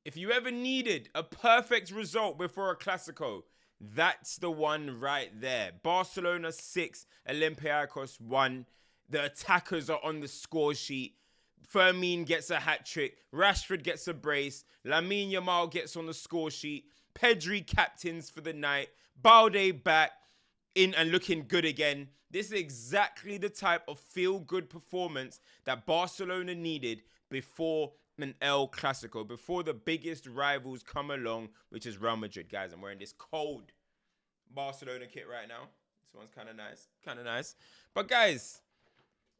If you ever needed a perfect result before a Clasico, that's the one right there. Barcelona 6, Olympiacos 1. The attackers are on the score sheet. Fermin gets a hat-trick. Rashford gets a brace. LAMINE YAMAL gets on the score sheet. Pedri captains for the night. Balde back in and looking good again. This is exactly the type of feel-good performance that Barcelona needed before an El Clasico, before the biggest rivals come along, which is Real Madrid. Guys, I'm wearing this cold Barcelona kit right now. This one's kind of nice. Kind of nice. But guys,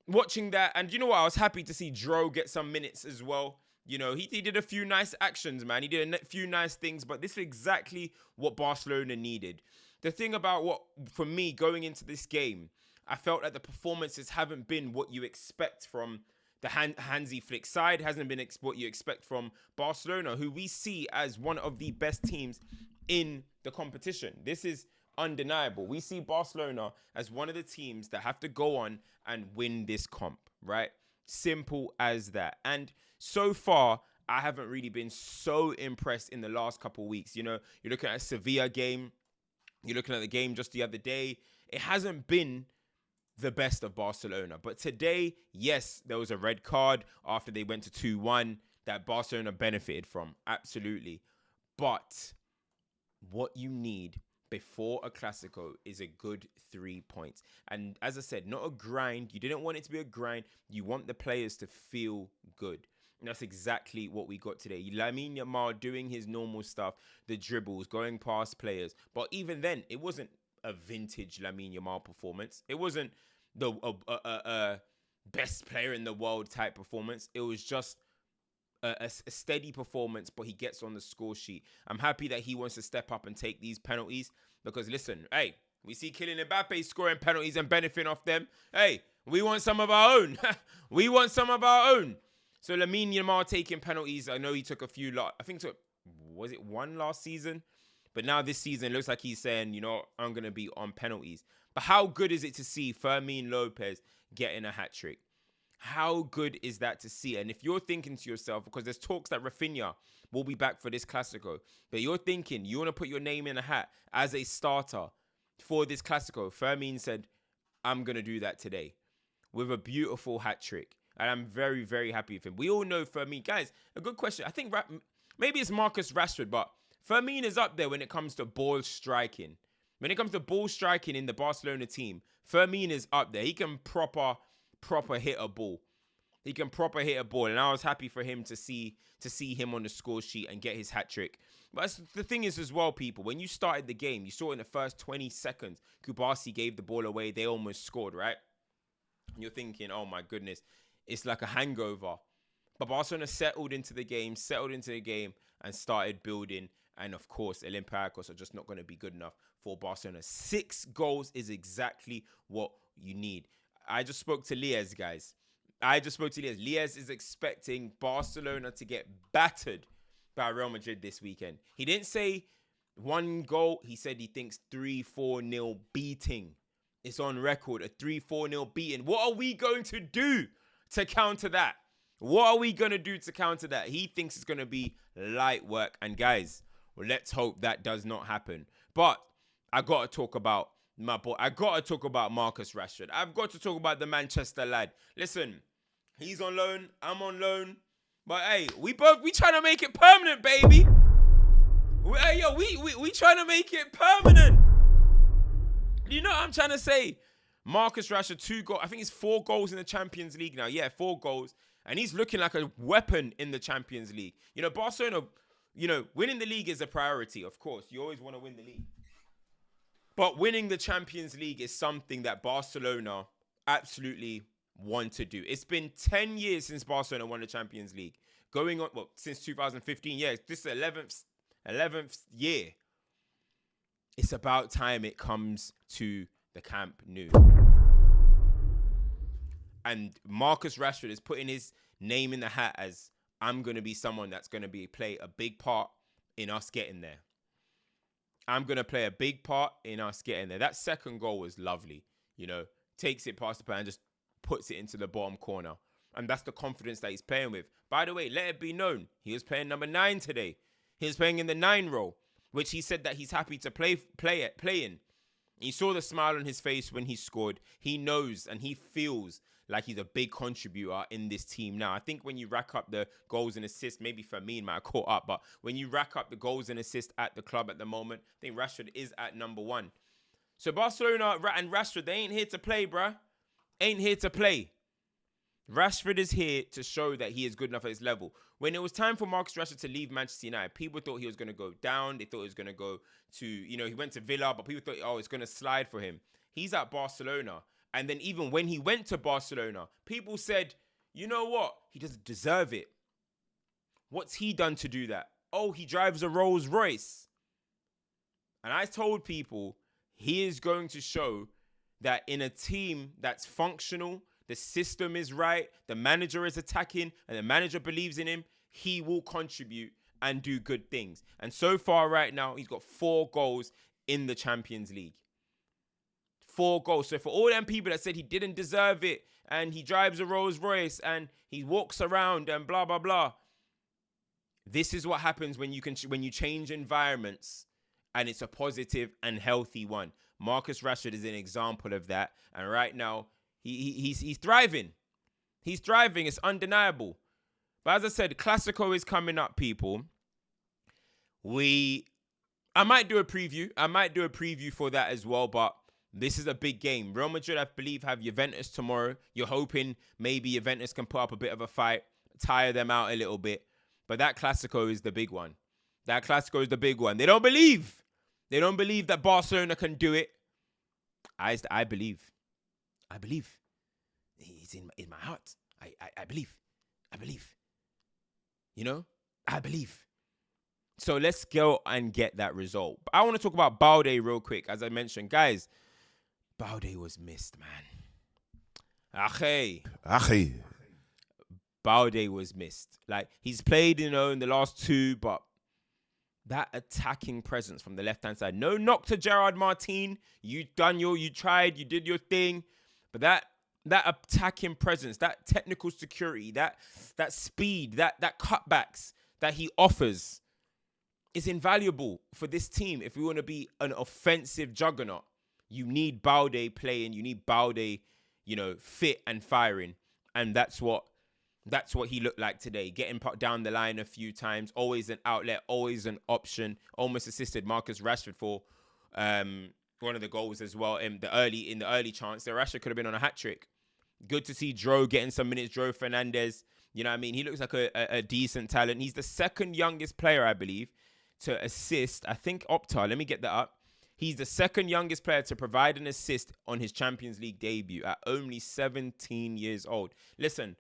watching that, and you know what? I was happy to see Dro get some minutes as well. You know, he did a few nice actions, man. He did a few nice things, but this is exactly what Barcelona needed. The thing about what, for me, going into this game, I felt that the performances haven't been what you expect from the Hansi Flick side, hasn't been what you expect from Barcelona, who we see as one of the best teams in the competition. This is undeniable. We see Barcelona as one of the teams that have to go on and win this comp, right? Simple as that. And so far, I haven't really been so impressed in the last couple of weeks. You know, you're looking at a Sevilla game. You're looking at the game just the other day. It hasn't been the best of Barcelona. But today, yes, there was a red card after they went to 2-1 that Barcelona benefited from. Absolutely. But what you need before a Clasico is a good 3 points. And as I said, not a grind. You didn't want it to be a grind. You want the players to feel good. And that's exactly what we got today. LAMINE YAMAL doing his normal stuff, the dribbles, going past players. But even then, it wasn't a vintage LAMINE YAMAL performance. It wasn't the best player in the world type performance. It was just a steady performance, but he gets on the score sheet. I'm happy that he wants to step up and take these penalties because, listen, hey, we see Kylian Mbappe scoring penalties and benefiting off them. Hey, we want some of our own. We want some of our own. So LAMINE YAMAL taking penalties. I know he took a few, I think was it one last season? But now this season, it looks like he's saying, you know, I'm going to be on penalties. But how good is it to see Fermin Lopez getting a hat-trick? How good is that to see? And if you're thinking to yourself, because there's talks that Rafinha will be back for this Clasico, but you're thinking you want to put your name in a hat as a starter for this Clasico, Fermin said, I'm going to do that today with a beautiful hat-trick. And I'm very, very happy with him. We all know Fermin. Guys, a good question. I think maybe it's Marcus Rashford, but Fermin is up there when it comes to ball striking. When it comes to ball striking in the Barcelona team, Fermin is up there. He can proper hit a ball. He can proper hit a ball. And I was happy for him to see him on the score sheet and get his hat-trick. But the thing is as well, people, when you started the game, you saw in the first 20 seconds, Kubasi gave the ball away. They almost scored, right? And you're thinking, oh my goodness, it's like a hangover. But Barcelona settled into the game, and started building. And of course, Olympiacos are just not going to be good enough for Barcelona. 6 goals is exactly what you need. I just spoke to Liez, guys. Liez is expecting Barcelona to get battered by Real Madrid this weekend. He didn't say 1 goal. He said he thinks 3-4-0 beating. It's on record, a 3-4-0 beating. What are we going to do to counter that? What are we going to do to counter that? He thinks it's going to be light work. And guys, well, let's hope that does not happen. But I got to talk about my boy. I got to talk about Marcus Rashford. I've got to talk about the Manchester lad. Listen, he's on loan. I'm on loan. But hey, we trying to make it permanent, baby. We trying to make it permanent. You know what I'm trying to say? Marcus Rashford, 2 goals. I think it's 4 goals in the Champions League now. Yeah, 4 goals. And he's looking like a weapon in the Champions League. You know, Barcelona, you know, winning the league is a priority, of course. You always want to win the league. But winning the Champions League is something that Barcelona absolutely want to do. It's been 10 years since Barcelona won the Champions League. Going on, well, since 2015. Yeah, this is the 11th year. It's about time it comes to the Camp Nou. And Marcus Rashford is putting his name in the hat as I'm going to be someone that's going to play a big part in us getting there. I'm going to play a big part in us getting there. That second goal was lovely. You know, takes it past the player and just puts it into the bottom corner. And that's the confidence that he's playing with. By the way, let it be known, he was playing number 9 today. He was playing in the 9 role, which he said that he's happy to play in. You saw the smile on his face when he scored. He knows and he feels like he's a big contributor in this team now. I think when you rack up the goals and assists, maybe Fermin might have caught up, but when you rack up the goals and assists at the club at the moment, I think Rashford is at number 1. So Barcelona and Rashford, they ain't here to play, bruh. Ain't here to play. Rashford is here to show that he is good enough at his level. When it was time for Marcus Rashford to leave Manchester United, people thought he was going to go down. They thought he was going to go to, he went to Villa, but people thought, oh, it's going to slide for him. He's at Barcelona. And then even when he went to Barcelona, people said, you know what? He doesn't deserve it. What's he done to do that? Oh, he drives a Rolls Royce. And I told people he is going to show that in a team that's functional, the system is right, the manager is attacking, and the manager believes in him, he will contribute and do good things. And so far right now, he's got 4 goals in the Champions League. 4 goals. So for all them people that said he didn't deserve it, and he drives a Rolls Royce, and he walks around, and blah, blah, blah. This is what happens when you change environments, and it's a positive and healthy one. Marcus Rashford is an example of that. And right now, he's thriving. He's thriving. It's undeniable. But as I said, Clasico is coming up, people. I might do a preview. I might do a preview for that as well. But this is a big game. Real Madrid, I believe, have Juventus tomorrow. You're hoping maybe Juventus can put up a bit of a fight, tire them out a little bit. But that Clasico is the big one. That Clasico is the big one. They don't believe. They don't believe that Barcelona can do it. I believe. I believe. It's in my heart. I believe. I believe. I believe. So let's go and get that result. I want to talk about Balde real quick. As I mentioned, guys, Balde was missed, man. Ache. Balde was missed. Like, he's played, in the last 2, but that attacking presence from the left-hand side. No knock to Gerard Martin. You tried, you did your thing. But that attacking presence, that technical security, that speed, that cutbacks that he offers is invaluable for this team. If we want to be an offensive juggernaut, you need Balde playing. You need Balde, fit and firing. And that's what he looked like today. Getting down the line a few times. Always an outlet. Always an option. Almost assisted Marcus Rashford for one of the goals as well in the early chance. So Rashford could have been on a hat-trick. Good to see Dro getting some minutes. Dro Fernandez. You know what I mean? He looks like a decent talent. He's the second youngest player, I believe, to assist. I think Opta. Let me get that up. He's the second youngest player to provide an assist on his Champions League debut at only 17 years old. Listen,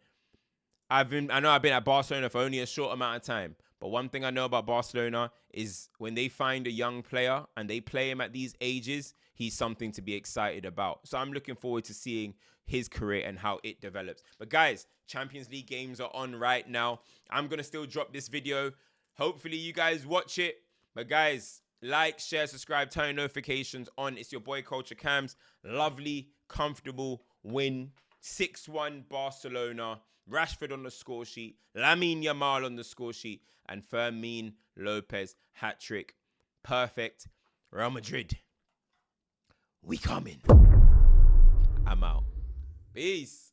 I know I've been at Barcelona for only a short amount of time, but one thing I know about Barcelona is when they find a young player and they play him at these ages, he's something to be excited about. So I'm looking forward to seeing his career and how it develops. But guys, Champions League games are on right now. I'm going to still drop this video. Hopefully you guys watch it. But guys, like, share, subscribe, turn notifications on. It's your boy CultureCams. Lovely, comfortable win. 6-1 Barcelona. Rashford on the score sheet. LAMINE YAMAL on the score sheet. And Fermin Lopez hat-trick. Perfect. Real Madrid, we coming. I'm out. Peace.